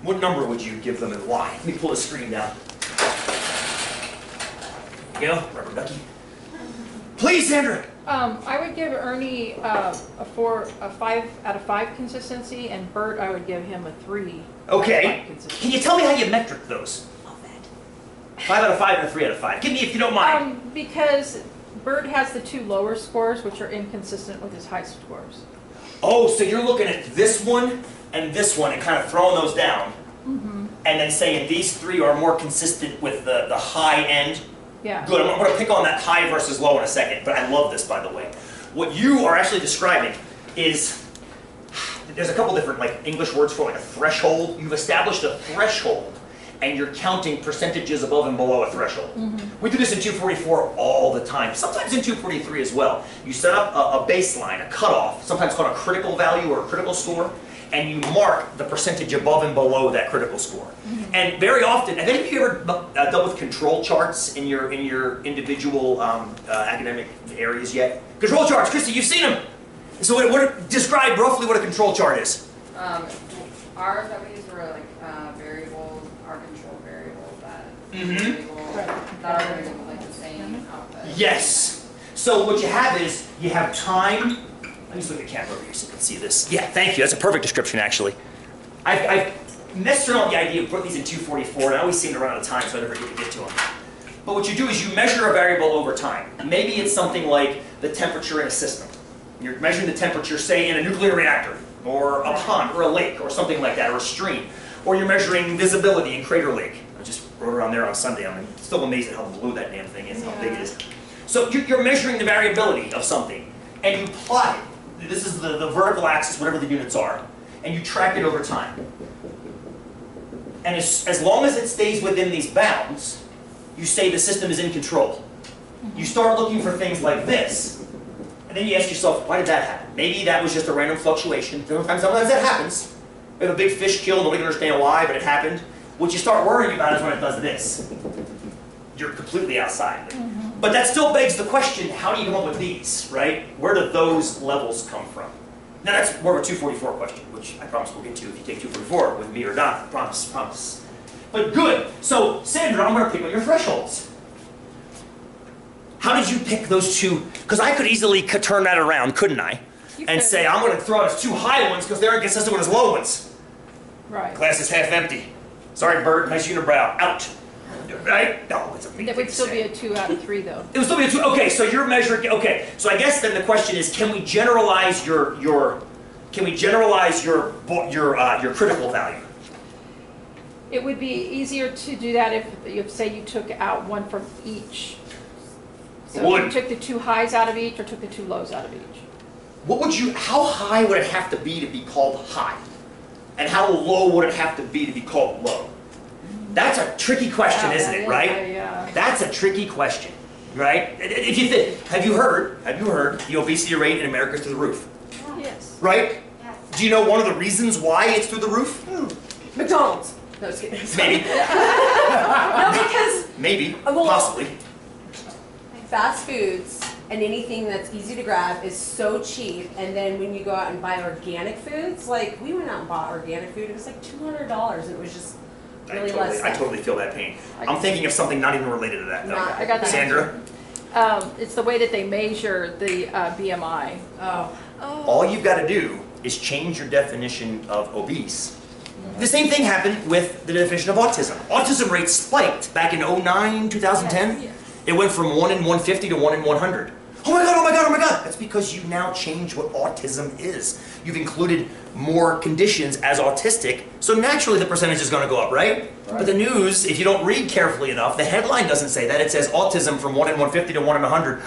What number would you give them and why? Let me pull the screen down. There you go, rubber ducky. Please, Sandra. I would give Ernie a 5 out of 5 consistency, and Bert, I would give him a 3. Okay. Can you tell me how you metric those? Love that. 5 out of 5 and a 3 out of 5. Give me if you don't mind. Because Bert has the 2 lower scores, which are inconsistent with his high scores. Oh, so you're looking at this one and kind of throwing those down, and then saying these 3 are more consistent with the high end. Yeah. Good. I'm going to pick on that high versus low in a second, but I love this, by the way. What you are actually describing is, there's a couple different English words for a threshold. You've established a threshold, and you're counting percentages above and below a threshold. We do this in 244 all the time, sometimes in 243 as well. You set up a baseline, a cutoff, sometimes called a critical value or a critical score, and you mark the percentage above and below that critical score. And very often, have any of you ever dealt with control charts in your individual academic areas yet? Control charts, Christy, you've seen them. So describe roughly what a control chart is. Ours that we use were variables, our control variables that are the same output. Yes. So what you have is, you have time. Let me just look at the camera over here so you can see this. Yeah, thank you. That's a perfect description, actually. I've messed around with the idea of putting these in 244, and I always seem to run out of time, so I never get to them. But what you do is you measure a variable over time. Maybe it's something like the temperature in a system. You're measuring the temperature, say, in a nuclear reactor, or a pond, or a lake, or something like that, or a stream. Or you're measuring visibility in Crater Lake. I just rode around there on Sunday. I'm still amazed at how blue that damn thing is, how big it is. So you're measuring the variability of something, and you plot it. This is the vertical axis, whatever the units are, and you track it over time. And as long as it stays within these bounds, you say the system is in control. You start looking for things like this, and then you ask yourself, why did that happen? Maybe that was just a random fluctuation. Sometimes that happens. We have a big fish kill, nobody can understand why, but it happened. What you start worrying about is when it does this. You're completely outside. But that still begs the question, how do you come up with these, right? Where do those levels come from? Now that's more of a 244 question, which I promise we'll get to if you take 244 with me or not. I promise. But good. So, Sandra, I'm going to pick on your thresholds. How did you pick those 2? Because I could easily turn that around, couldn't I? And say, I'm going to throw out his 2 high ones because they're inconsistent with his low ones. Right. Glass is half empty. Sorry, Bert, nice unibrow. Out. Right? No, it's a big It would still be a 2 out of 3, though. It would still be a 2. Okay, so you're measuring. Okay, so I guess then the question is, can we generalize your critical value? It would be easier to do that if say you took out 1 from each. So if you took the 2 highs out of each, or took the 2 lows out of each. How high would it have to be called high? And how low would it have to be called low? That's a tricky question, isn't it, right? Yeah. That's a tricky question, right? If you think, have you heard the obesity rate in America is through the roof? Yes. Right? Yes. Do you know one of the reasons why it's through the roof? McDonald's. No, just kidding. Maybe. No, because Maybe. Possibly. fast foods and anything that's easy to grab is so cheap, and then when you go out and buy organic foods, we went out and bought organic food, it was like $200, and it was just really less. I totally feel that pain. I'm thinking of something not even related to that, though. I got the Sandra? It's the way that they measure the BMI. All you've got to do is change your definition of obese. The same thing happened with the definition of autism. Autism rates spiked back in 2009, 2010. Yes. It went from 1 in 150 to 1 in 100. Oh my God, oh my God, oh my God. That's because you now changed what autism is. You've included more conditions as autistic, so naturally the percentage is going to go up, right? But the news, if you don't read carefully enough, the headline doesn't say that. It says autism from 1 in 150 to 1 in 100.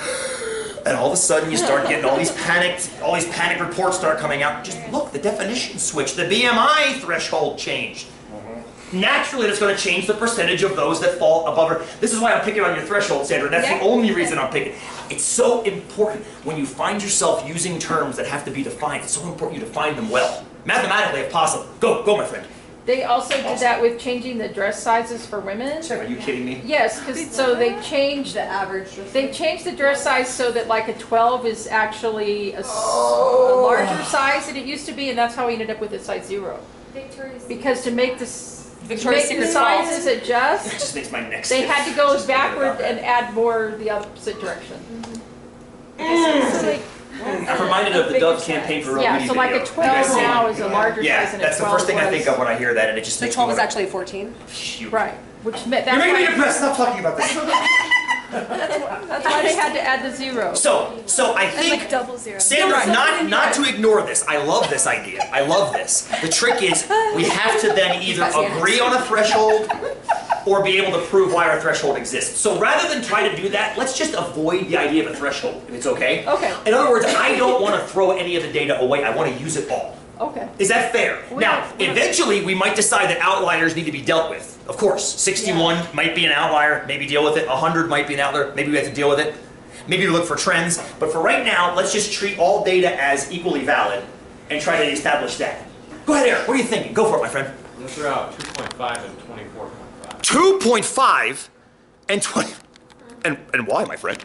And all of a sudden you start getting all these panic reports start coming out. Just look, the definition switched. The BMI threshold changed. Naturally, that's going to change the percentage of those that fall above her. This is why I'm picking on your threshold, Sandra. That's the only reason I'm picking. It's so important when you find yourself using terms that have to be defined. It's so important you define them well. Mathematically, if possible. Go, my friend. They also did that with changing the dress sizes for women. Are you kidding me? Yes, because so they changed the average. They changed the dress size so that a 12 is actually a larger size than it used to be, and that's how we ended up with a size 0. Victoria's because to make this, to Victoria's make the Secret's fault. sizes It adjust, just makes my neck they stiff. had to go Just thinking about backward that. and add more the opposite direction. So like, I'm reminded of the bigger Dove campaign for Real Yeah, Beauty so like video. a 12 You guys now see is a larger it? Yeah, size than a 12 that's the first thing I was. think of when I hear that, and it just The makes 12 me is wanna- actually a 14. Shoot. Right, which meant, You're making me that's depressed. Stop talking about this. why they had to add the zero. So I and think like double zero. Sandra, not to ignore this. I love this idea. I love this. The trick is we have to then either agree on a threshold or be able to prove why our threshold exists. So rather than try to do that, let's just avoid the idea of a threshold, if it's okay. Okay. In other words, I don't want to throw any of the data away. I want to use it all. Okay. Is that fair? We Now, don't- we don't- eventually, we might decide that outliers need to be dealt with. Of course, 61 might be an outlier, maybe deal with it. 100 might be an outlier, maybe we have to deal with it. Maybe we look for trends. But for right now, let's just treat all data as equally valid and try to establish that. Go ahead, Eric. What are you thinking? Go for it, my friend. Let's throw out 2.5 and 24.5. 2.5 and 20. And why, my friend?